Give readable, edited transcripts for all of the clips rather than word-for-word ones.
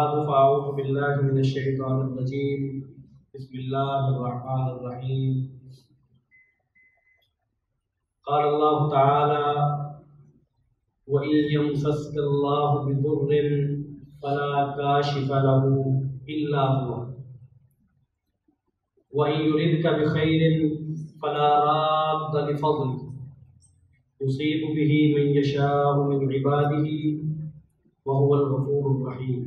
بعد فأعوذ بالله من الشيطان الرجيم بسم الله الرحمن الرحيم قال الله تعالى وإن يمسسك الله بضر فلا كاشف له إلا هو وإن يردك بخير فلا راد لفضله يصيب به من يشاء من عباده وهو الغفور الرحیم۔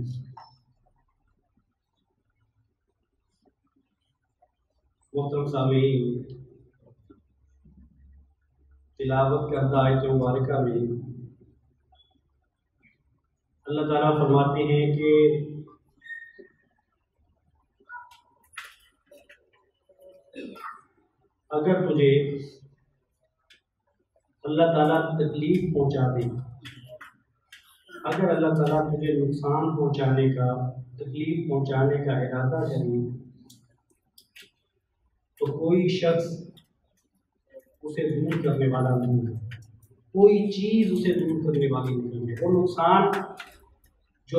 محترم سامعین، تلاوت کردہ آیت مبارکہ میں اللہ تعالیٰ فرماتے ہیں کہ اگر تجھے اللہ تعالیٰ تکلیف پہنچا دے، اگر اللہ تعالیٰ تجھے نقصان پہنچانے کا، تکلیف پہنچانے کا ارادہ کرے تو کوئی شخص اسے دور کرنے والا نہیں ہے، کوئی چیز اسے دور کرنے والی نہیں ہے۔ وہ نقصان جو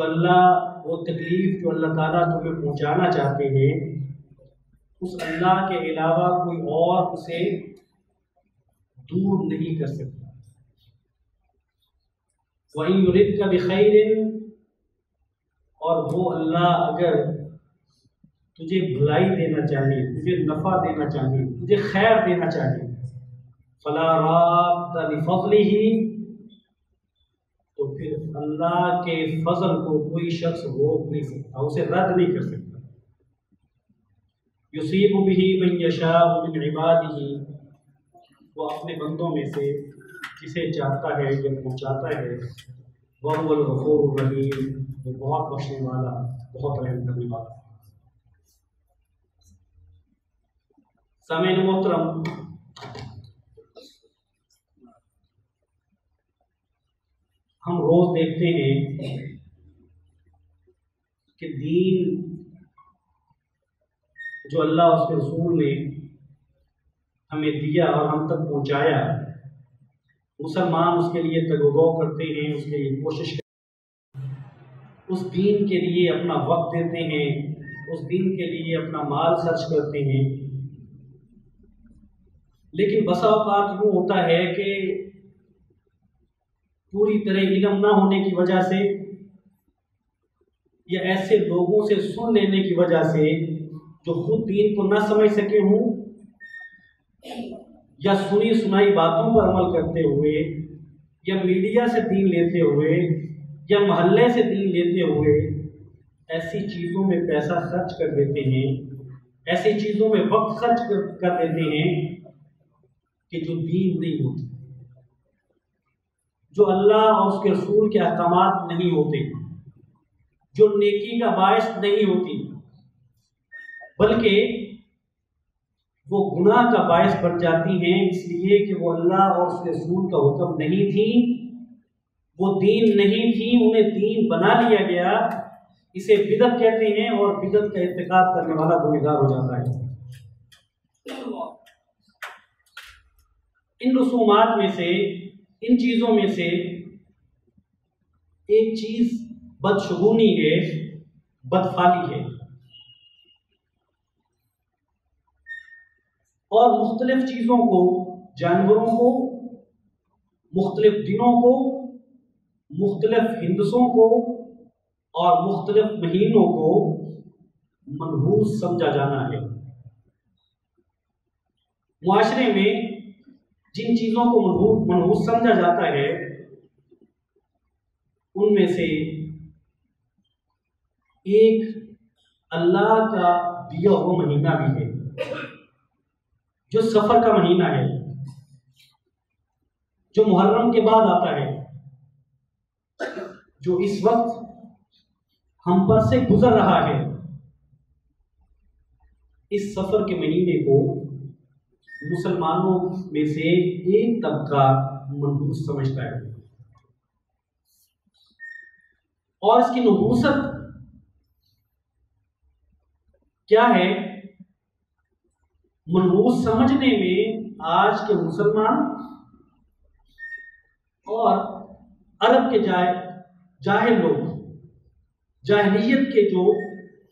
وہ تکلیف جو اللہ تعالیٰ تمہیں پہنچانا چاہتے ہیں، اس اللہ کے علاوہ کوئی اور اسے دور نہیں کر سکتا۔ وَإِن يُرِدْكَ بِخَيْرٍ، اور وہ اللہ اگر تجھے بھلائی دینا چاہے، تجھے نفع دینا چاہے، تجھے خیر دینا چاہے، فَلَا رَادَّ لِفَضْلِهِ، تو پھر اللہ کے فضل کو کوئی شخص روک نہیں سکتا، اسے رد نہیں کر سکتا۔ يُصِيبُ بِهِ مَن يَشَاءُ مِنْ عِبَادِهِ، وہ اپنے بندوں میں سے جسے چاہتا ہے یا پہنچاتا ہے۔ وَهُوَ الْغَفُورُ الرَّحِيمُ، وہ بہت بخشنے والا، بہت رحم کرنے والا۔ سامعین محترم، ہم روز دیکھتے ہیں کہ دین جو اللہ اس کے رسول نے ہمیں دیا اور ہم تک پہنچایا، مسلمان اس کے لیے تگ و دو کرتے ہیں، اس کے لیے کوشش کرتے ہیں، اس دین کے لیے اپنا وقت دیتے ہیں، اس دین کے لیے اپنا مال خرچ کرتے ہیں۔ لیکن بسا اوقات وہ ہوتا ہے کہ پوری طرح علم نہ ہونے کی وجہ سے یا ایسے لوگوں سے سن لینے کی وجہ سے جو خود دین کو نہ سمجھ سکے ہوں، یا سنی سنائی باتوں پر عمل کرتے ہوئے، یا میڈیا سے دین لیتے ہوئے، یا محلے سے دین لیتے ہوئے ایسی چیزوں میں پیسہ خرچ کر دیتے ہیں، ایسی چیزوں میں وقت خرچ کر دیتے ہیں کہ جو دین نہیں ہوتی، جو اللہ اور اس کے رسول کے احکامات نہیں ہوتے، جو نیکی کا باعث نہیں ہوتی، بلکہ وہ گناہ کا باعث بن جاتی ہیں، اس لیے کہ وہ اللہ اور اس کے رسول کا حکم نہیں تھی، وہ دین نہیں تھی، انہیں دین بنا لیا گیا۔ اسے بدعت کہتے ہیں، اور بدعت کا ارتکاب کرنے والا گنہگار ہو جاتا ہے۔ ان رسومات میں سے، ان چیزوں میں سے ایک چیز بدشگونی ہے، بدفعلی ہے، اور مختلف چیزوں کو، جانوروں کو، مختلف دنوں کو، مختلف ہندسوں کو اور مختلف مہینوں کو منحوس سمجھا جانا ہے۔ معاشرے میں جن چیزوں کو منحوس سمجھا جاتا ہے، ان میں سے ایک اللہ کا دیا ہوا مہینہ بھی ہے، جو سفر کا مہینہ ہے، جو محرم کے بعد آتا ہے، جو اس وقت ہم پر سے گزر رہا ہے۔ اس سفر کے مہینے کو مسلمانوں میں سے ایک طبقہ منحوس سمجھتا ہے، اور اس کی نحوست کیا ہے؟ منحوس سمجھنے میں آج کے مسلمان اور عرب کے جاہل لوگ جاہلیت کے جو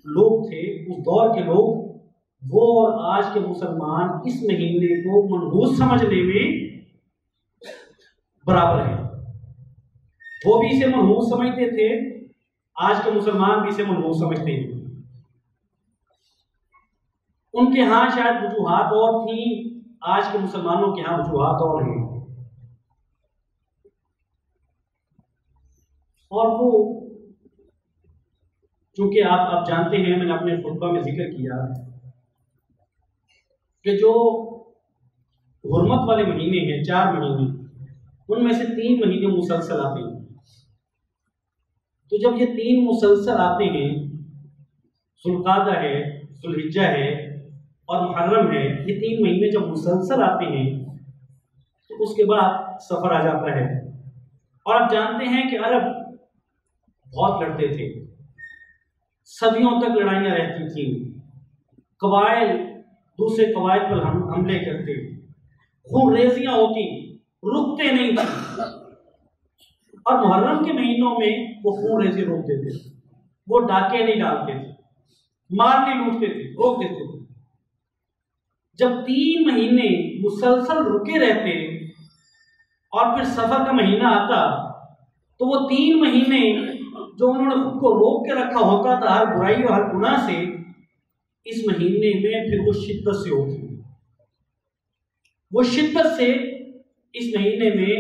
لوگ تھے، اس دور کے لوگ، وہ اور آج کے مسلمان اس مہینے کو منحوس سمجھنے میں برابر ہیں۔ وہ بھی اسے منحوس سمجھتے تھے، آج کے مسلمان بھی اسے منحوس سمجھتے ہیں۔ ان کے ہاں شاید وجوہات اور تھیں، آج کے مسلمانوں کے ہاں وجوہات اور ہیں۔ اور وہ چونکہ آپ جانتے ہیں، میں نے اپنے خطبہ میں ذکر کیا کہ جو حرمت والے مہینے ہیں، 4 مہینے، ان میں سے 3 مہینے مسلسل آتے ہیں۔ تو جب یہ 3 مسلسل آتے ہیں، ذوالقعدہ ہے، ذوالحجہ ہے اور محرم ہے، یہ 3 مہینے جب مسلسل آتے ہیں تو اس کے بعد سفر آ جاتا ہے۔ اور آپ جانتے ہیں کہ عرب بہت لڑتے تھے، صدیوں تک لڑائیاں رہتی تھیں، قبائل دوسرے قبائل پر حملے کرتے، خون ریزیاں ہوتی، رکتے نہیں تھے۔ اور محرم کے مہینوں میں وہ خون ریزی روکتے تھے، وہ ڈاکے نہیں ڈالتے تھے، مار نہیں لوٹتے تھے، روک دیتے تھے۔ جب 3 مہینے مسلسل رکے رہتے اور پھر سفر کا مہینہ آتا تو وہ 3 مہینے جو انہوں نے خود کو روک کے رکھا ہوتا تھا ہر برائی اور ہر گناہ سے، اس مہینے میں پھر وہ شدت سے ہوتی، وہ شدت سے اس مہینے میں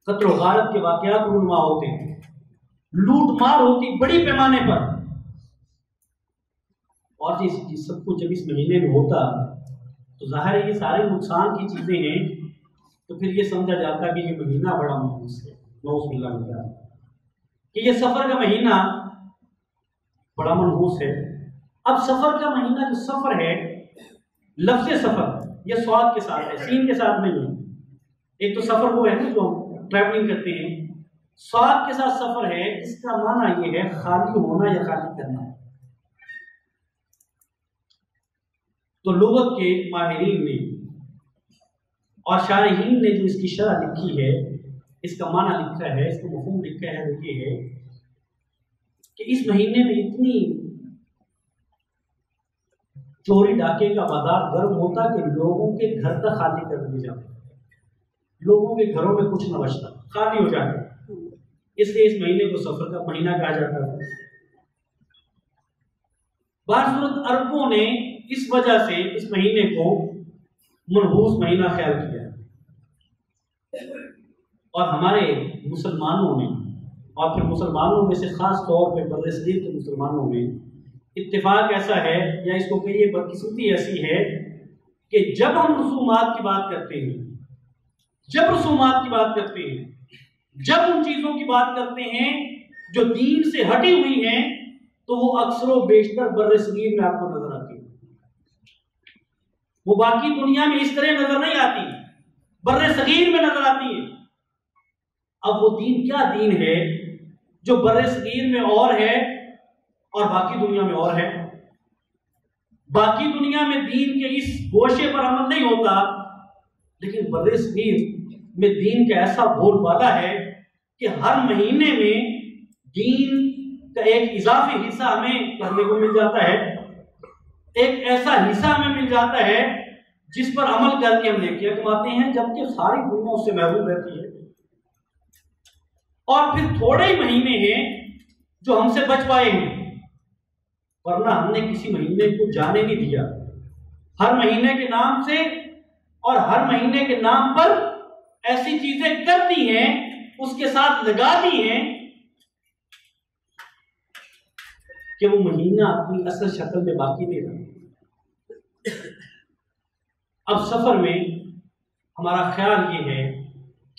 قتل و غارت کے واقعات رونما ہوتے ہیں، لوٹ مار ہوتی بڑی پیمانے پر۔ اور یہ سب کچھ جب اس مہینے میں ہوتا تو ظاہر ہے یہ سارے نقصان کی چیزیں ہیں، تو پھر یہ سمجھا جاتا کہ یہ مہینہ بڑا منحوس ہے، نعوذ باللہ من ذالک، کہ یہ سفر کا مہینہ بڑا منحوس ہے۔ اب سفر کا مہینہ جو سفر ہے، لفظ سفر یہ سواد کے ساتھ ہے، سین کے ساتھ نہیں ہے۔ ایک تو سفر وہ ہے نا جو ٹریولنگ کرتے ہیں، سواد کے ساتھ سفر ہے، اس کا معنی یہ ہے خالی ہونا یا خالی کرنا۔ تو لغت کے ماہرین نے اور شارحین نے جو اس کی شرح لکھی ہے، اس کا معنی لکھا ہے، اس کا مفہوم لکھا ہے، وہ یہ ہے کہ اس مہینے میں اتنی چوری ڈاکے کا بازار گرم ہوتا کہ لوگوں کے گھر تک خالی کر دیے جاتے، لوگوں کے گھروں میں کچھ نہ بچتا، خالی ہو جاتا۔ اس لیے اس مہینے کو سفر کا مہینہ کہا جاتا ہے۔ بہرصورت عربوں نے اس وجہ سے اس مہینے کو منحوس مہینہ خیال کیا، اور ہمارے مسلمانوں نے، اور پھر مسلمانوں میں سے خاص طور پہ برصغیر کے مسلمانوں میں اتفاق ایسا ہے، یا اس کو کہیے بدقسمتی ایسی ہے کہ جب ہم رسومات کی بات کرتے ہیں، جب رسومات کی بات کرتے ہیں، جب ان چیزوں کی بات کرتے ہیں جو دین سے ہٹی ہوئی ہیں، تو وہ اکثر و بیشتر برصغیر میں آپ کو نظر آتی ہے۔ وہ باقی دنیا میں اس طرح نظر نہیں آتی، برصغیر میں نظر آتی ہے۔ اب وہ دین کیا دین ہے جو برصغیر میں اور ہے اور باقی دنیا میں اور ہے؟ باقی دنیا میں دین کے اس گوشے پر عمل نہیں ہوتا، لیکن برصغیر میں دین کا ایسا بول بالا ہے کہ ہر مہینے میں دین کا ایک اضافی حصہ ہمیں پڑھنے کو مل جاتا ہے، ایک ایسا حصہ ہمیں مل جاتا ہے جس پر عمل کر کے ہم نیکیاں کماتے ہیں، جبکہ ساری دنیا اس سے محروم رہتی ہے۔ اور پھر تھوڑے ہی مہینے ہیں جو ہم سے بچ پائے ہیں، ورنہ ہم نے کسی مہینے کو جانے نہیں دیا۔ ہر مہینے کے نام سے اور ہر مہینے کے نام پر ایسی چیزیں کر دی ہیں، اس کے ساتھ لگا دی ہیں کہ وہ مہینہ اپنی اصل شکل میں باقی نہیں رہا۔ اب سفر میں ہمارا خیال یہ ہے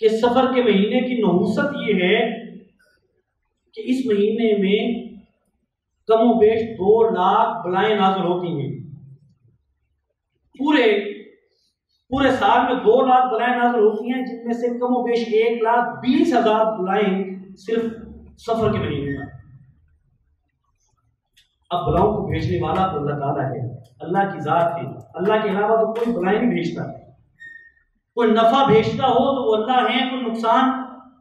کہ سفر کے مہینے کی نحوست یہ ہے کہ اس مہینے میں کم و بیش 2 لاکھ بلائیں نازل ہوتی ہیں۔ پورے سال میں 2 لاکھ بلائیں نازل ہوتی ہیں، جن میں سے کم و بیش 1,20,000 بلائیں صرف سفر کے مہینے میں۔ اب بلاؤں کو بھیجنے والا تو اللہ تعالیٰ ہے، اللہ کی ذات ہے، اللہ کے علاوہ تو کوئی بلائیں نہیں بھیجتا۔ کوئی نفع بھیجتا ہو تو وہ اللہ ہے، کوئی نقصان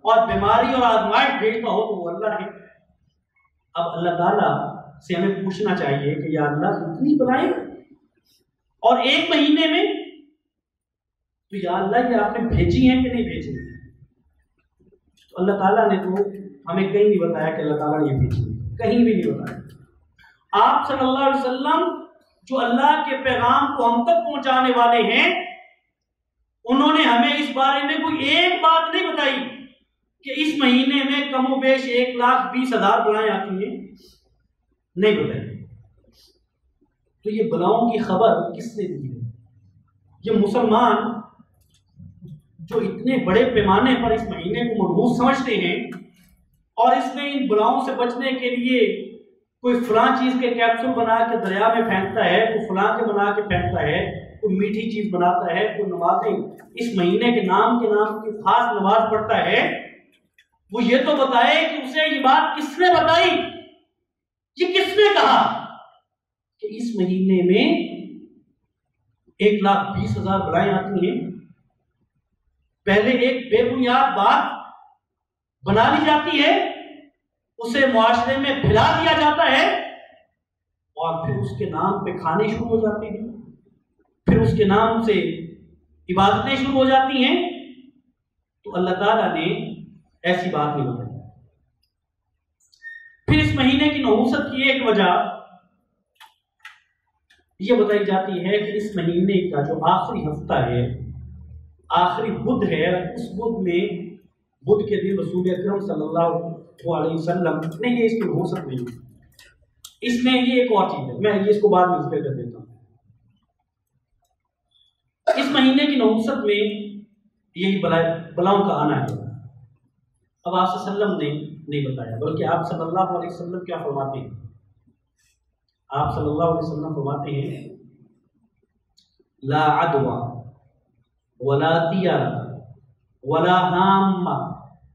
اور بیماری اور آزمائش بھیجتا ہو تو وہ اللہ ہے۔ اب اللہ تعالیٰ سے ہمیں پوچھنا چاہیے کہ یا اللہ اتنی بلائیں اور ایک مہینے میں، تو یا اللہ یہ آپ نے بھیجی ہیں کہ نہیں بھیجی؟ تو اللہ تعالیٰ نے تو ہمیں کہیں نہیں بتایا کہ اللہ تعالیٰ نے یہ بھیجی، کہیں بھی نہیں بتایا۔ آپ صلی اللہ علیہ وسلم جو اللہ کے پیغام کو ہم تک پہنچانے والے ہیں، انہوں نے ہمیں اس بارے میں کوئی ایک بات نہیں بتائی کہ اس مہینے میں کم و بیش 1,20,000 بلائیں آتی ہیں، نہیں بتائی۔ تو یہ بلاؤں کی خبر کس نے دی ہے؟ یہ مسلمان جو اتنے بڑے پیمانے پر اس مہینے کو منحوس سمجھتے ہیں اور اس میں ان بلاؤں سے بچنے کے لیے کوئی فلاں چیز کے کیپسول بنا کے دریا میں پھینکتا ہے، کوئی فلاں کے بنا کے پھینکتا ہے، کوئی میٹھی چیز بناتا ہے، کوئی نمازیں اس مہینے کے نام کی خاص نماز پڑھتا ہے، وہ یہ تو بتائے کہ اسے یہ بات کس نے بتائی، یہ کس نے کہا کہ اس مہینے میں 1,20,000 بلائیں آتی ہیں۔ پہلے ایک بے بنیاد بات بنا لی جاتی ہے، اسے معاشرے میں پھیلا دیا جاتا ہے، اور پھر اس کے نام پہ کھانے شروع ہو جاتے ہیں، پھر اس کے نام سے عبادتیں شروع ہو جاتی ہیں۔ تو اللہ تعالیٰ نے ایسی بات نہیں بتائی۔ پھر اس مہینے کی نحوست کی ایک وجہ یہ بتائی جاتی ہے کہ اس مہینے کا جو آخری ہفتہ ہے، آخری بدھ ہے، اس بدھ میں، بدھ کے دن رسول اکرم صلی اللہ علیہ وسلم نے، یہ اس کی نحوست نہیں، اس میں یہ ایک اور چیز ہے، میں یہ اس کو بعد میں ذکر کر دیتا ہوں۔ اس مہینے کی نحوست میں یہی بلاؤں کا آنا ہے۔ اب آپ صلی اللہ علیہ وسلم نے نہیں بتایا، بلکہ آپ صلی اللہ علیہ وسلم کیا فرماتے ہیں؟ آپ صلی اللہ علیہ وسلم فرماتے ہیں لا عدوى ولا طیارہ ولا حامہ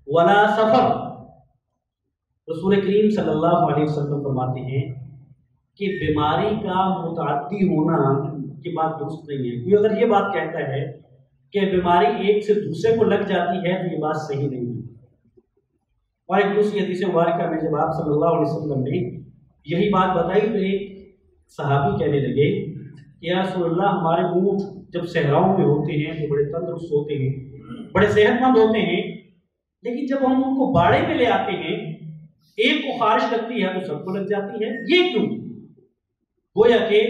ولا سفر۔ رسول کریم صلی اللہ علیہ وسلم فرماتے ہیں کہ بیماری کا متعدی ہونا کی بات درست نہیں ہے۔ کوئی اگر یہ بات کہتا ہے کہ بیماری ایک سے دوسرے کو لگ جاتی ہے تو یہ بات صحیح نہیں ہے۔ اور ایک دوسری حدیث مبارکہ میں جب آپ صلی اللہ علیہ وسلم نے یہی بات بتائی تو ایک صحابی کہنے لگے کہ یا رسول اللہ، ہمارے اونٹ جب صحراؤں میں ہوتے ہیں تو بڑے تندرست ہوتے ہیں، بڑے صحت مند ہوتے ہیں، لیکن جب ہم ان کو باڑے میں لے آتے ہیں، ایک کو خارش لگتی ہے تو سب کو لگ جاتی ہے، یہ کیوں؟ گویا کہ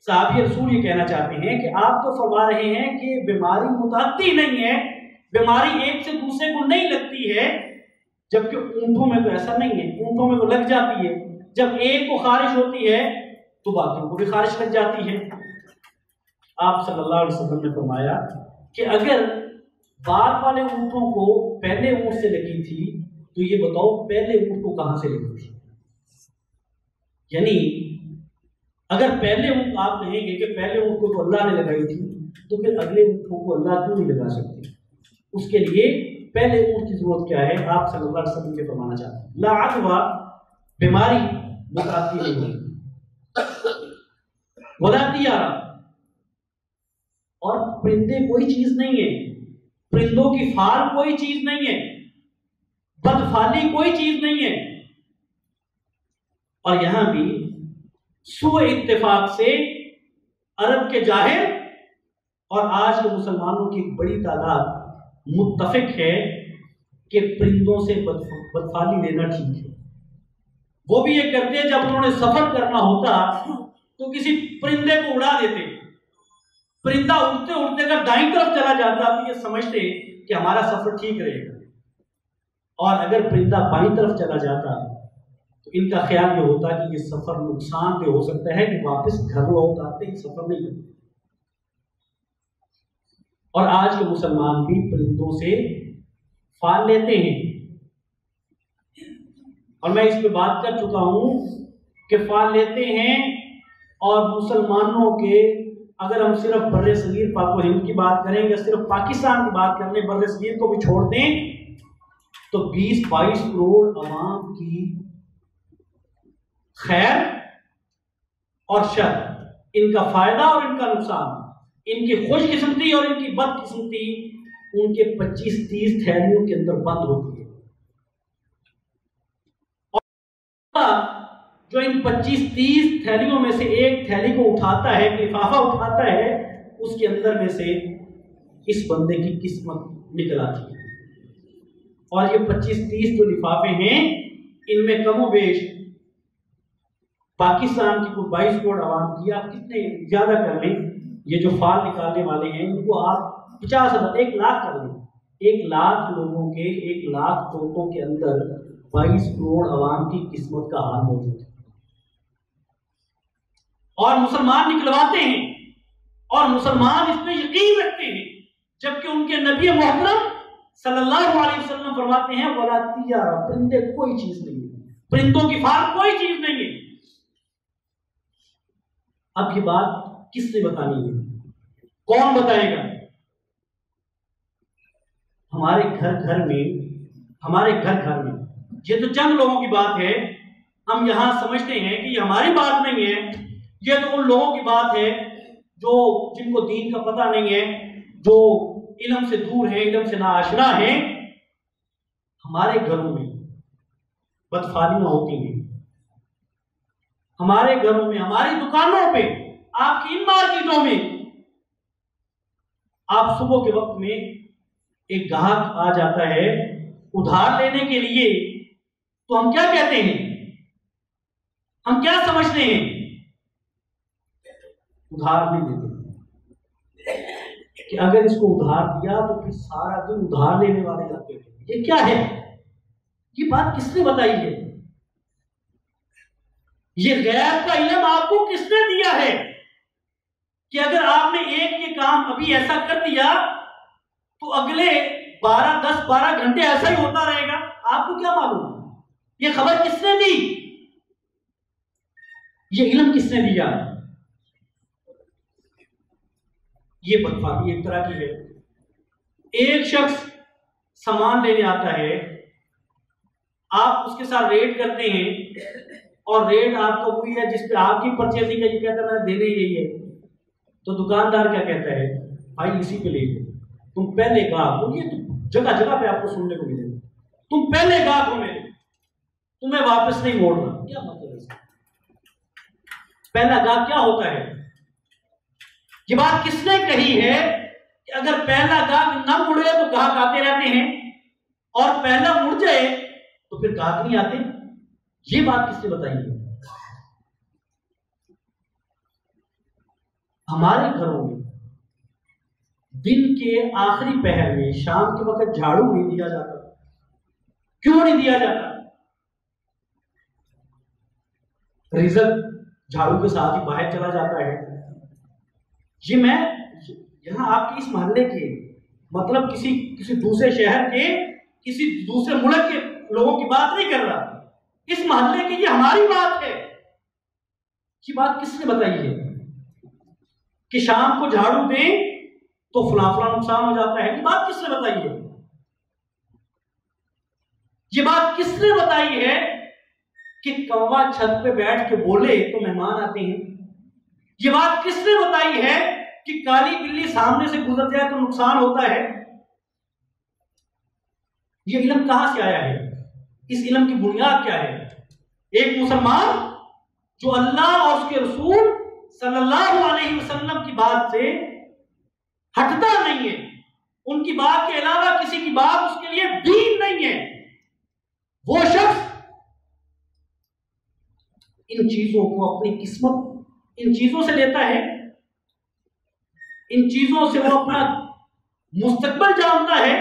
صحابی رسول یہ کہنا چاہتے ہیں کہ آپ تو فرما رہے ہیں کہ بیماری متعدی نہیں ہے، بیماری ایک سے دوسرے کو نہیں لگتی ہے، جبکہ اونٹوں میں تو ایسا نہیں ہے، اونٹوں میں تو لگ جاتی ہے، جب ایک کو خارش ہوتی ہے تو باقیوں کو بھی خارش لگ جاتی ہے۔ آپ صلی اللہ علیہ وسلم نے فرمایا کہ اگر بعد والے اونٹوں کو پہلے اونٹ سے لگی تھی تو یہ بتاؤ پہلے اونٹ کو کہاں سے لگی تھی؟ یعنی اگر پہلے اونٹ، آپ کہیں گے کہ پہلے اونٹ کو تو اللہ نے لگائی تھی، تو پھر اگلے اونٹوں کو اللہ کیوں نہیں لگا سکتے؟ اس کے لیے پہلے اونٹ کی ضرورت کیا ہے؟ آپ صلی اللہ علیہ وسلم کے فرمانا چاہتے ہیں لا عدوى، بیماری متعدی نہیں ہوئی، ولا طیارہ، اور پرندے کوئی چیز نہیں ہے، پرندوں کی فال کوئی چیز نہیں ہے، بدفالی کوئی چیز نہیں ہے۔ اور یہاں بھی سوء اتفاق سے عرب کے جاہل اور آج کے مسلمانوں کی بڑی تعداد متفق ہے کہ پرندوں سے بدفالی لینا ٹھیک ہے۔ وہ بھی یہ کرتے جب انہوں نے سفر کرنا ہوتا تو کسی پرندے کو اڑا دیتے، پرندہ اڑتے اڑتے اگر دائیں طرف چلا جاتا تو یہ سمجھتے کہ ہمارا سفر ٹھیک رہے گا، اور اگر پرندہ بائیں طرف چلا جاتا تو ان کا خیال یہ ہوتا کہ یہ سفر نقصان دہ ہو سکتا ہے، کہ واپس گھر لوٹ آتے ہی سفر نہیں کرتے۔ اور آج کے مسلمان بھی پرندوں سے فال لیتے ہیں، اور میں اس پہ بات کر چکا ہوں کہ فال لیتے ہیں، اور مسلمانوں کے، اگر ہم صرف بر صغیر پاک و ہند کی بات کریں یا صرف پاکستان کی بات کریں، بر صغیر کو بھی چھوڑ دیں، تو 20-22 کروڑ عوام کی خیر اور شر، ان کا فائدہ اور ان کا نقصان، ان کی خوش قسمتی اور ان کی بد قسمتی ان کے 25-30 تھیلیوں کے اندر بند ہوتی ہے۔ اور جو ان 25-30 تھیلیوں میں سے ایک تھیلی کو اٹھاتا ہے، ایک لفافہ اٹھاتا ہے، اس کے اندر میں سے اس بندے کی قسمت نکل آتی ہے۔ اور یہ 25-30 جو لفافے ہیں، ان میں کم و بیش پاکستان کی کوئی 22 کروڑ عوام کی، آپ کتنے زیادہ کر لیں، یہ جو فال نکالنے والے ہیں ان کو آپ 50,000 1 لاکھ کر لیں، 1 لاکھ لوگوں کے 1 لاکھ طوطوں کے اندر 22 کروڑ عوام کی قسمت کا حال موجود ہے۔ اور مسلمان نکلواتے ہیں، اور مسلمان اس پہ یقین رکھتے ہیں، جبکہ ان کے نبی محترم صلی اللہ علیہ وسلم فرماتے ہیں وَلَا طِيَارَ، پرندے کوئی چیز نہیں ہے، پرندوں کی فال کوئی چیز نہیں ہے۔ اب یہ بات کس نے بتانی ہے؟ کون بتائے گا؟ ہمارے گھر گھر میں یہ تو چند لوگوں کی بات ہے، ہم یہاں سمجھتے ہیں کہ یہ ہماری بات نہیں ہے، یہ تو ان لوگوں کی بات ہے جو جن کو دین کا پتہ نہیں ہے، جو علم سے دور ہیں، علم سے ناآشنا ہیں۔ ہمارے گھروں میں بدفعلیاں ہوتی ہیں، ہمارے گھروں میں، ہماری دکانوں پہ، آپ کی ان مارکیٹوں میں، آپ صبح کے وقت میں ایک گاہک آ جاتا ہے ادھار لینے کے لیے، تو ہم کیا کہتے ہیں؟ ہم کیا سمجھتے ہیں؟ ادھار نہیں دیتے، کہ اگر اس کو ادھار دیا تو پھر سارا دن ادھار لینے والے جاتے ہیں۔ یہ کیا ہے؟ یہ بات کس نے بتائی ہے؟ یہ غیب کا علم آپ کو کس نے دیا ہے کہ اگر آپ نے ایک یہ کام ابھی ایسا کر دیا تو اگلے 10-12 گھنٹے ایسا ہی ہوتا رہے گا؟ آپ کو کیا معلوم؟ یہ خبر کس نے دی؟ یہ علم کس نے دیا؟ یہ بدفعلی ایک طرح کی ہے۔ ایک شخص سامان لینے آتا ہے، آپ اس کے ساتھ ریٹ کرتے ہیں، اور ریٹ آپ کا وہی ہے جس پہ آپ کی پرچیزنگ ہے، یہ کہتا ہے میں دینے یہی ہے، تو دکاندار کیا کہتا ہے؟ بھائی اسی پہ لے لو، تم پہلے گاہک ہو، یہ جگہ جگہ پہ آپ کو سننے کو ملے گا، تم پہلے گاہک ہو میرے، تمہیں واپس نہیں موڑنا۔ کیا مطلب ہے؟ پہلا گاہک کیا ہوتا ہے؟ یہ بات کس نے کہی ہے کہ اگر پہلا گاہک نہ مڑے تو گاہک آتے رہتے ہیں، اور پہلا مڑ جائے تو پھر گاہک نہیں آتے؟ یہ بات کس نے بتائی ہے؟ ہمارے گھروں میں دن کے آخری پہر میں، شام کے وقت جھاڑو نہیں دیا جاتا۔ کیوں نہیں دیا جاتا؟ رزق جھاڑو کے ساتھ ہی باہر چلا جاتا ہے۔ یہ میں یہاں آپ کے اس محلے کے، مطلب کسی دوسرے شہر کے، کسی دوسرے ملک کے لوگوں کی بات نہیں کر رہا، اس محلے کی یہ ہماری بات ہے۔ یہ بات کس نے بتائی ہے کہ شام کو جھاڑو دیں تو فلاں فلاں نقصان ہو جاتا ہے؟ یہ بات کس نے بتائی ہے؟ یہ بات کس نے بتائی ہے کہ کوا چھت پہ بیٹھ کے بولے تو مہمان آتے ہیں؟ یہ بات کس نے بتائی ہے کہ کالی بلی سامنے سے گزر جائے تو نقصان ہوتا ہے؟ یہ علم کہاں سے آیا ہے؟ اس علم کی بنیاد کیا ہے؟ ایک مسلمان جو اللہ اور اس کے رسول صلی اللہ علیہ وسلم کی بات سے ہٹتا نہیں ہے، ان کی بات کے علاوہ کسی کی بات اس کے لیے دین نہیں ہے، وہ شخص ان چیزوں کو اپنی قسمت، ان چیزوں سے لیتا ہے، ان چیزوں سے وہ اپنا مستقبل جانتا ہے۔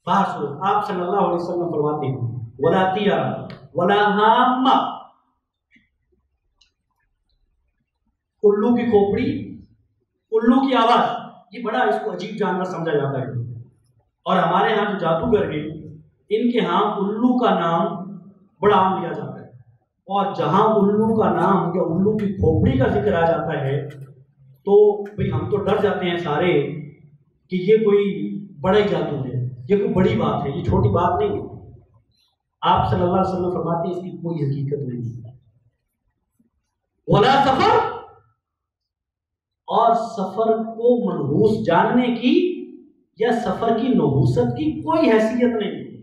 آپ صلی اللہ علیہ وسلم فرماتے ہیں وَلَا طِيَارَ وَلَا هَامَّ، الو کی کھوپڑی، الو کی آواز، یہ بڑا اس کو عجیب جانور سمجھا جاتا ہے، اور ہمارے ہاں جو جادوگر ہیں ان کے ہاں الو کا نام بڑا عام لیا جاتا ہے، اور جہاں الو کا نام یا الو کی کھوپڑی کا ذکر آ جاتا ہے تو بھئی ہم تو ڈر جاتے ہیں سارے کہ یہ کوئی بڑا ہی جادو ہے، یہ کوئی بڑی بات ہے، یہ چھوٹی بات نہیں ہے۔ آپ صلی اللہ علیہ وسلم فرماتے ہیں اس کی کوئی حقیقت نہیں ہے۔ ولا سفر، اور سفر کو منحوس جاننے کی یا سفر کی نحوست کی کوئی حیثیت نہیں ہے۔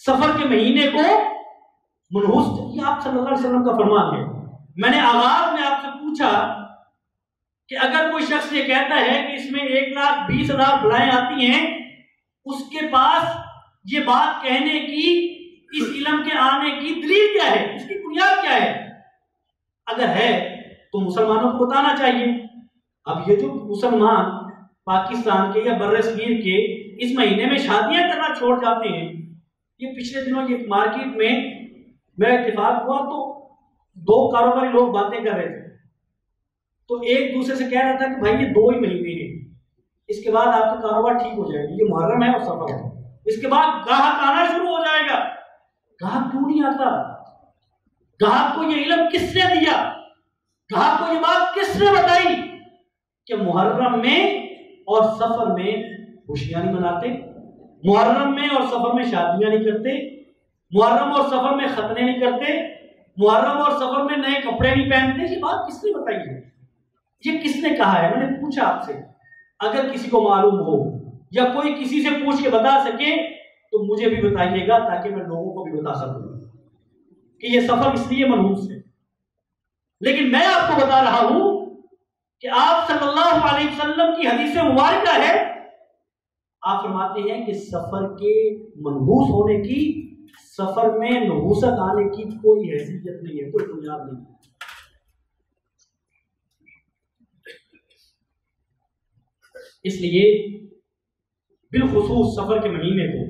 سفر کے مہینے کو منحوس یہ آپ صلی اللہ علیہ وسلم کا فرمان ہے. میں نے آغاز میں آپ سے پوچھا کہ اگر کوئی شخص یہ کہتا ہے کہ اس میں 1,20,000 بلائیں آتی ہیں، اس کے پاس یہ بات کہنے کی، اس علم کے آنے کی دلیل کیا ہے، اس کی بنیاد کیا ہے؟ اگر ہے تو مسلمانوں کو بتانا چاہیے. اب یہ جو مسلمان پاکستان کے یا بر صغیر کے اس مہینے میں شادیاں کرنا چھوڑ جاتے ہیں، یہ پچھلے دنوں یہ مارکیٹ میں میرا اتفاق ہوا تو 2 کاروباری لوگ باتیں کر رہے تھے، تو ایک دوسرے سے کہہ رہا تھا کہ بھائی یہ 2 ہی مہینے ہیں، اس کے بعد آپ کا کاروبار ٹھیک ہو جائے گا، یہ محرم ہے اور سفر ہے، اس کے بعد گاہک آنا شروع ہو جائے گا. گاہک کیوں نہیں آتا؟ گاہک کو یہ علم کس نے دیا؟ گاہک کو یہ بات کس نے بتائی کہ محرم میں اور سفر میں خوشیاں نہیں مناتے، محرم میں اور سفر میں شادیاں نہیں کرتے، محرم اور سفر میں ختنے نہیں کرتے، محرم اور سفر میں نئے کپڑے نہیں پہنتے؟ یہ بات کس نے بتائی ہے؟ یہ کس نے کہا ہے؟ میں نے پوچھا آپ سے، اگر کسی کو معلوم ہو یا کوئی کسی سے پوچھ کے بتا سکے تو مجھے بھی بتائیے گا، تاکہ میں لوگوں کو بھی بتا سکوں کہ یہ سفر اس لیے منحوس ہے. لیکن میں آپ کو بتا رہا ہوں کہ آپ صلی اللہ علیہ وسلم کی حدیث مبارکہ ہے، آپ فرماتے ہیں کہ سفر کے منحوس ہونے کی، سفر میں نحوست آنے کی کوئی حیثیت نہیں ہے، کوئی بنیاد نہیں ہے. اس لیے بالخصوص سفر کے مہینے کو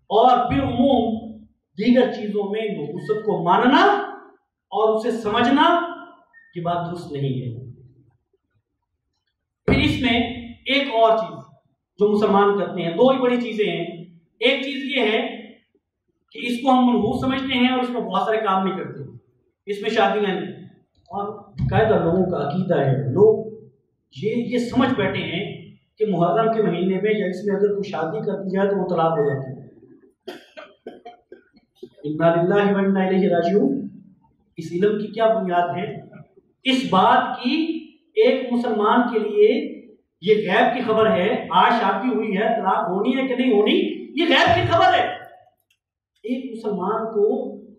اور بالعموم دیگر چیزوں میں نحوست کو ماننا اور اسے سمجھنا یہ بات درست نہیں ہے. پھر اس میں ایک اور چیز جو مسلمان کرتے ہیں، 2 ہی بڑی چیزیں ہیں. ایک چیز یہ ہے کہ اس کو ہم منحوس سمجھتے ہیں اور اس میں بہت سارے کام نہیں کرتے، اس میں شادیاں نہیں، اور قاعدہ لوگوں کا عقیدہ ہے، لوگ یہ سمجھ بیٹھے ہیں کہ محرم کے مہینے میں یا اس میں اگر کوئی شادی کر دی جائے تو وہ طلاق ہو جاتی ہے. انا للہ و انا الیہ راجعون. اس علم کی کیا بنیاد ہے؟ اس بات کی ایک مسلمان کے لیے یہ غیب کی خبر ہے، آج شادی ہوئی ہے، طلاق ہونی ہے کہ نہیں ہونی، یہ غیب کی خبر ہے. ایک مسلمان کو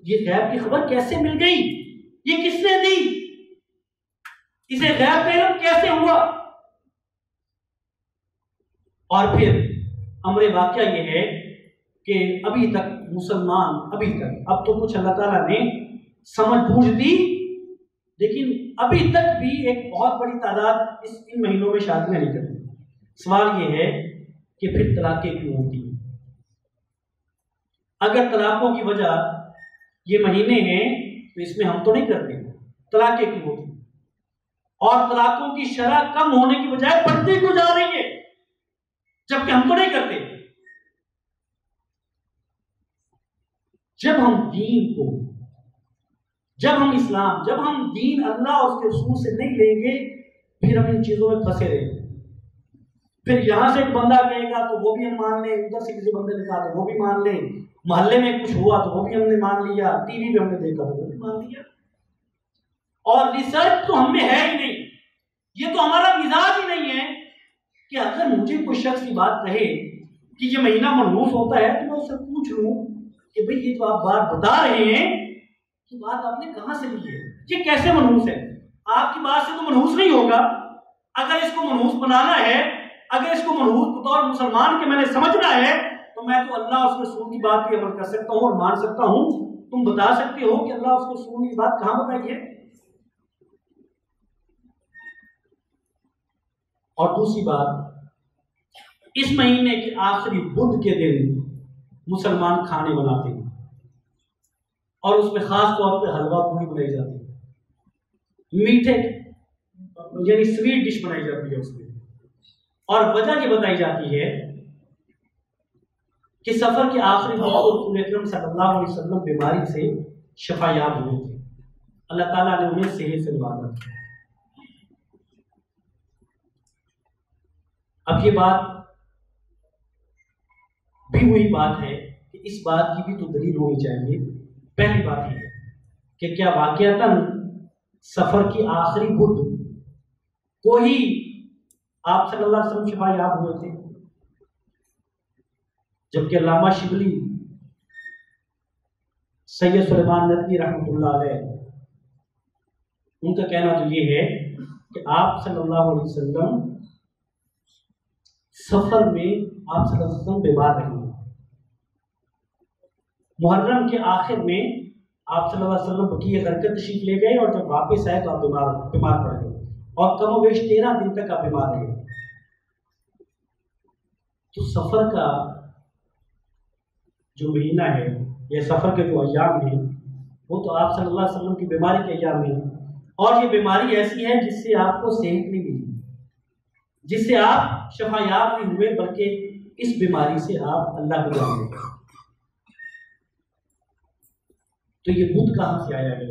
یہ غیب کی خبر کیسے مل گئی؟ یہ کس نے دی؟ اسے غیب کا علم کیسے ہوا؟ اور پھر امر واقعہ یہ ہے کہ ابھی تک مسلمان، ابھی تک، اب تو کچھ اللہ تعالیٰ نے سمجھ بوجھ دی، لیکن ابھی تک بھی ایک بہت بڑی تعداد ان مہینوں میں شادیاں نہیں کرتی. سوال یہ ہے کہ پھر طلاقیں کیوں ہوتی ہیں؟ اگر طلاقوں کی وجہ یہ مہینے ہیں تو اس میں ہم تو نہیں کرتے، طلاقیں کیوں ہوتی ہیں؟ اور طلاقوں کی شرح کم ہونے کی بجائے بڑھتی کیوں جا رہی ہے جبکہ ہم تو نہیں کرتے؟ جب ہم دین کو، جب ہم اسلام، جب ہم دین اللہ اور اس کے رسول سے نہیں لیں گے، پھر ہم ان چیزوں میں پھنسے رہیں گے. پھر یہاں سے ایک بندہ کہے گا تو وہ بھی ہم مان لیں، ادھر سے کسی بندے نے کہا تو وہ بھی مان لیں، محلے میں کچھ ہوا تو وہ بھی ہم نے مان لیا، ٹی وی پہ ہم نے دیکھا تو وہ بھی مان لیا. اور ریسرچ تو ہم میں ہے ہی نہیں، یہ تو ہمارا مزاج ہی نہیں ہے کہ اگر مجھے کوئی شخص کی بات کہے کہ یہ مہینہ منحوس ہوتا ہے تو میں اس سے پوچھ لوں کہ بھئی یہ جو آپ بات بتا رہے ہیں یہ بات آپ نے کہاں سے لی ہے، یہ کیسے منحوس ہے؟ آپ کی بات سے تو منحوس نہیں ہوگا. اگر اس کو منحوس بنانا ہے، اگر اس کو منحوس بطور مسلمان کے میں نے سمجھنا ہے تو میں تو اللہ اور اس کے رسول کی بات پہ عمل کر سکتا ہوں اور مان سکتا ہوں. تم بتا سکتے ہو کہ اللہ اور اس کے رسول کی بات کہاں بتائی ہے؟ اور دوسری بات، اس مہینے کے آخری بدھ کے دن مسلمان کھانے بناتے ہیں اور اس میں خاص طور پہ حلوہ پوری بنائی جاتی ہے، میٹھے یعنی سویٹ ڈش بنائی جاتی ہے اس میں. اور وجہ یہ بتائی جاتی ہے کہ سفر کے آخری دن رسول اکرم صلی اللہ علیہ وسلم بیماری سے شفا یاب ہوئے تھے، اللہ تعالیٰ نے انہیں صحت سے نوازا تھا. اب یہ بات بھی وہی بات ہے کہ اس بات کی بھی تو دلیل ہونی چاہیے. پہلی بات یہ ہے کہ کیا واقعتاً سفر کی آخری بدھ کو ہی آپ صلی اللہ علیہ وسلم شفا یاب ہوئے تھے؟ جبکہ علامہ شبلی سید سلیمان ندوی رحمۃ اللہ علیہ، ان کا کہنا تو یہ ہے کہ آپ صلی اللہ علیہ وسلم سفر میں آپ صلی اللہ علیہ وسلم بیمار رہے، محرم کے آخر میں آپ صلی اللہ علیہ وسلم بقیہ غرقد تشریف لے گئے، اور جب واپس آئے تو آپ بیمار پڑ گئے، اور کم و بیش 13 دن تک آپ بیمار رہے۔ تو سفر کا جو مہینہ ہے یا سفر کے جو ایام ہیں وہ تو آپ صلی اللہ علیہ وسلم کی بیماری کے ایام ہیں، اور یہ بیماری ایسی ہے جس سے آپ کو صحت نہیں ملی، جس سے آپ شفا یاب نہیں ہوئے، بلکہ اس بیماری سے آپ اللہ کو جان گئے۔ تو یہ بدھ کہاں سے آیا ہے؟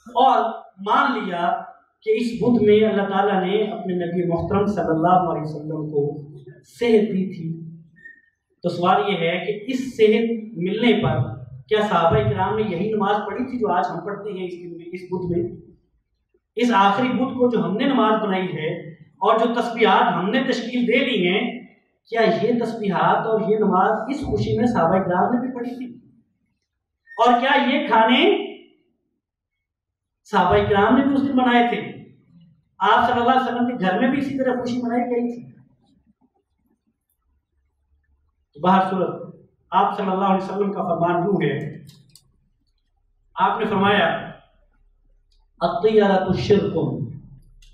اور مان لیا کہ اس بدھ میں اللہ تعالیٰ نے اپنے نبی محترم صلی اللہ علیہ وسلم کو صحت دی تھی، تو سوال یہ ہے کہ اس صحت ملنے پر کیا صحابہ کرام نے یہی نماز پڑھی تھی جو آج ہم پڑھتے ہیں اس دن میں، اس بدھ میں؟ اس آخری بدھ کو جو ہم نے نماز بنائی ہے اور جو تسبیحات ہم نے تشکیل دے لی ہیں، کیا یہ تسبیحات اور یہ نماز اس خوشی میں صحابہ کرام نے بھی پڑھی تھی؟ اور کیا یہ کھانے صحابہ کرام نے بھی اس دن بنائے تھے؟ آپ صلی اللہ علیہ وسلم کے گھر میں بھی اسی طرح خوشی منائی گئی تھی؟ باہر صورت آپ صلی اللہ علیہ وسلم کا فرمان یوں ہے، آپ نے فرمایا الطیارۃ شرک،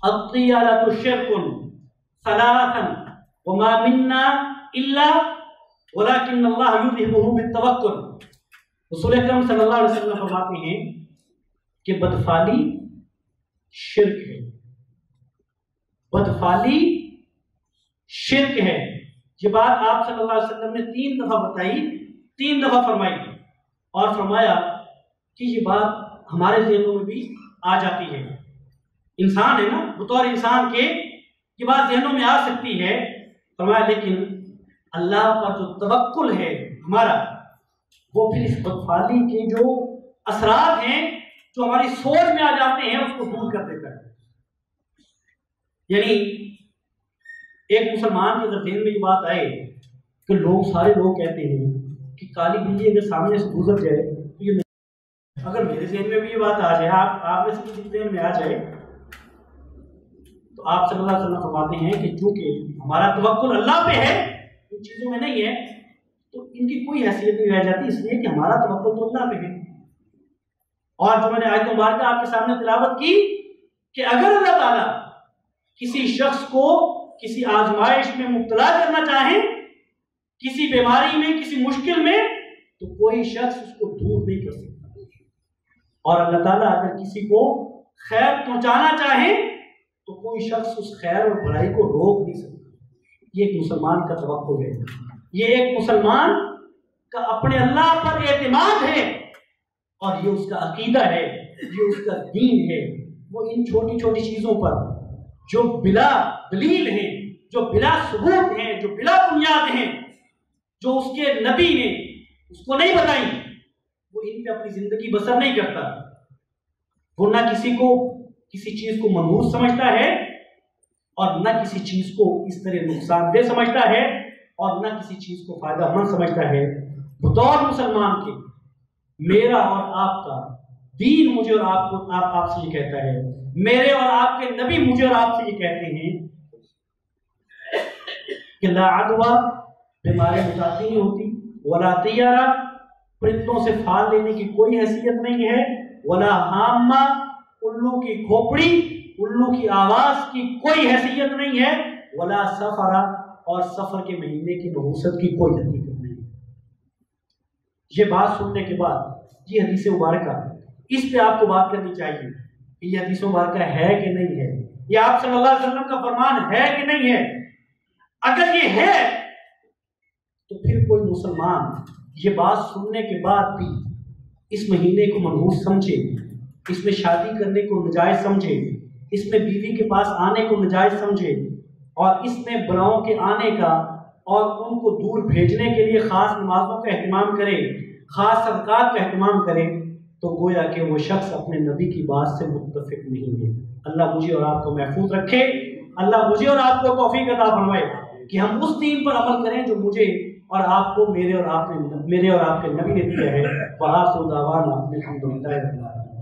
الطیارۃ شرک ثلاثا وما منا الا ولكن اللہ یذہبہ بالتوکل۔ رسول اکرم صلی اللہ علیہ وسلم فرماتے ہیں کہ بدفعلی شرک ہے، بدفعلی شرک ہے۔ یہ بات آپ صلی اللہ علیہ وسلم نے 3 دفعہ بتائی، 3 دفعہ فرمائی، اور فرمایا کہ یہ بات ہمارے ذہنوں میں بھی آ جاتی ہے، انسان ہے نا، بطور انسان کے یہ بات ذہنوں میں آ سکتی ہے۔ فرمایا لیکن اللہ پر جو توکل ہے ہمارا، وہ پھر اس بدفعلی کے جو اثرات ہیں جو ہماری سوچ میں آ جاتے ہیں اس کو دور کر دیتا ہے۔ یعنی ایک مسلمان کے اگر ذہن میں یہ بات آئے کہ سارے لوگ کہتے ہیں کہ کالی بلی اگر سامنے سے گزر جائے تو یہ نہیں، اگر میرے ذہن میں بھی یہ بات آ جائے، آپ میں سے کسی ذہن میں آ جائے، تو آپ صلی اللہ علیہ وسلم فرماتے ہیں کہ چونکہ ہمارا توکل اللہ پہ ہے، ان چیزوں میں نہیں ہے، تو ان کی کوئی حیثیت نہیں رہ جاتی، اس لیے کہ ہمارا توکل تو اللہ پہ ہے۔ اور جو میں نے آیت مبارکہ آپ کے سامنے تلاوت کی کہ اگر اللہ تعالیٰ کسی شخص کو کسی آزمائش میں مبتلا کرنا چاہیں، کسی بیماری میں، کسی مشکل میں، تو کوئی شخص اس کو دور نہیں کر سکتا، اور اللہ تعالیٰ اگر کسی کو خیر پہنچانا چاہے تو کوئی شخص اس خیر اور بھلائی کو روک نہیں سکتا۔ یہ ایک مسلمان کا توکل ہے، یہ ایک مسلمان کا اپنے اللہ پر اعتماد ہے، اور یہ اس کا عقیدہ ہے، یہ اس کا دین ہے۔ وہ ان چھوٹی چھوٹی چیزوں پر جو بلا دلیل ہیں، جو بلا ثبوت ہیں، جو بلا بنیاد ہیں، جو اس کے نبی نے اس کو نہیں بتائی، وہ ان پہ اپنی زندگی بسر نہیں کرتا۔ وہ نہ کسی کو کسی چیز کو منحوس سمجھتا ہے، اور نہ کسی چیز کو اس طرح نقصان دہ سمجھتا ہے، اور نہ کسی چیز کو فائدہ مند سمجھتا ہے۔ بطور مسلمان کے میرا اور آپ کا دین مجھے اور آپ سے یہ کہتا ہے، میرے اور آپ کے نبی مجھے اور آپ سے یہ کہتے ہیں کہ لا عدوہ، بیماری متعدی نہیں ہوتی، ولا طیارہ، پرندوں سے پھال لینے کی کوئی حیثیت نہیں ہے، ولا حامہ، الو کی کھوپڑی، الو کی آواز کی کوئی حیثیت نہیں ہے، ولا سفرہ، اور سفر کے مہینے کی نحوست کی کوئی حقیقت نہیں۔ یہ بات سننے کے بعد یہ حدیث مبارکہ، اس پہ آپ کو بات کرنی چاہیے کہ یہ حدیث مبارکہ ہے کہ نہیں ہے، یہ آپ صلی اللہ علیہ وسلم کا فرمان ہے کہ نہیں ہے۔ اگر یہ ہے تو پھر کوئی مسلمان یہ بات سننے کے بعد بھی اس مہینے کو منحوس سمجھے، اس میں شادی کرنے کو ناجائز سمجھے، اس میں بیوی کے پاس آنے کو ناجائز سمجھے، اور اس میں بلاؤں کے آنے کا اور ان کو دور بھیجنے کے لیے خاص نمازوں کا اہتمام کرے، خاص صدقات کا اہتمام کرے، تو گویا کہ وہ شخص اپنے نبی کی بات سے متفق نہیں ہے۔ اللہ مجھے اور آپ کو محفوظ رکھے، اللہ مجھے اور آپ کو توفیق عطا فرمائے کہ ہم اس دین پر عمل کریں جو مجھے اور آپ کو میرے اور آپ کے نبی نے دیا ہے. وآخر دعوانا الحمدللہ رب العالمین.